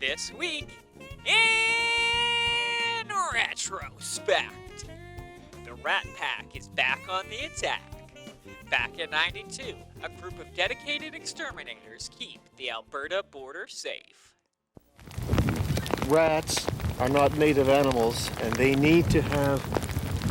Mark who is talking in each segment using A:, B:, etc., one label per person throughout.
A: This week in Retrospect, the Rat Pack is back on the attack. Back in '92, a group of dedicated exterminators keep the Alberta border safe.
B: Rats are not native animals, and they need to have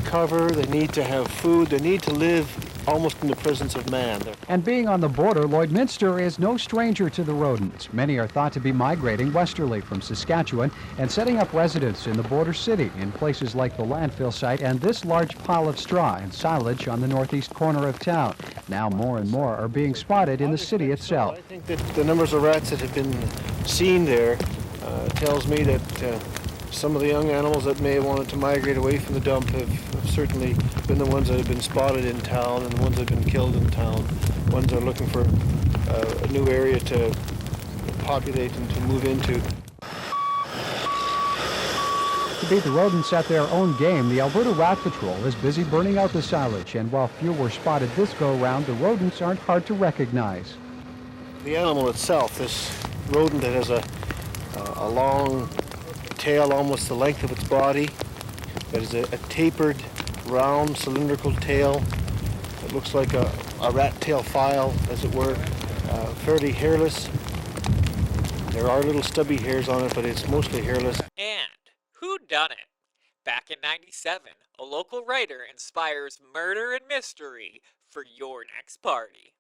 B: cover, they need to have food, they need to live almost in the presence of man.
C: And being on the border, Lloydminster is no stranger to the rodents. Many are thought to be migrating westerly from Saskatchewan and setting up residence in the border city in places like the landfill site and this large pile of straw and silage on the northeast corner of town. Now more and more are being spotted in the city itself.
B: I think that the numbers of rats that have been seen there tells me that some of the young animals that may have wanted to migrate away from the dump have certainly been the ones that have been spotted in town and the ones that have been killed in town. Ones that are looking for a new area to populate and to move into.
C: To beat the rodents at their own game, the Alberta Rat Patrol is busy burning out the silage, and while few were spotted this go-round, the rodents aren't hard to recognize.
B: The animal itself, this rodent that has a long tail almost the length of its body. It is a tapered, round, cylindrical tail. It looks like a rat tail file, as it were. Fairly hairless. There are little stubby hairs on it, but it's mostly hairless.
A: And who done it? Back in '97, a local writer inspires murder and mystery for your next party.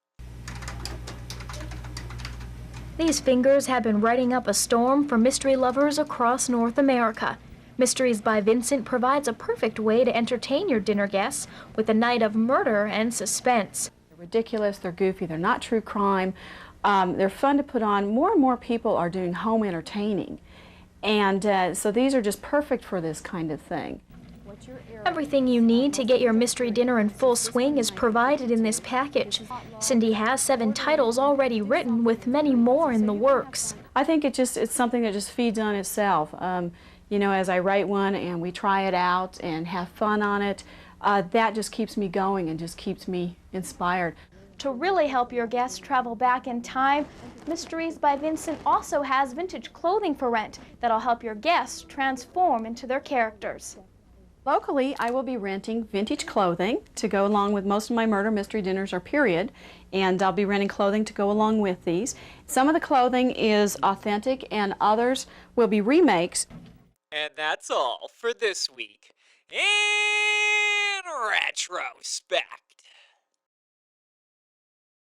D: These fingers have been writing up a storm for mystery lovers across North America. Mysteries by Vincent provides a perfect way to entertain your dinner guests with a night of murder and suspense.
E: They're ridiculous, they're goofy, they're not true crime. They're fun to put on. More and more people are doing home entertaining. And so these are just perfect for this kind of thing.
D: Everything you need to get your mystery dinner in full swing is provided in this package. Cindy has 7 titles already written, with many more in the works.
E: I think it's something that just feeds on itself. You know, as I write one and we try it out and have fun on it, that just keeps me going and just keeps me inspired.
D: To really help your guests travel back in time, Mysteries by Vincent also has vintage clothing for rent that'll help your guests transform into their characters.
E: Locally, I will be renting vintage clothing to go along with most of my murder mystery dinners are period, and I'll be renting clothing to go along with these. Some of the clothing is authentic and others will be remakes.
A: And that's all for this week in Retrospect.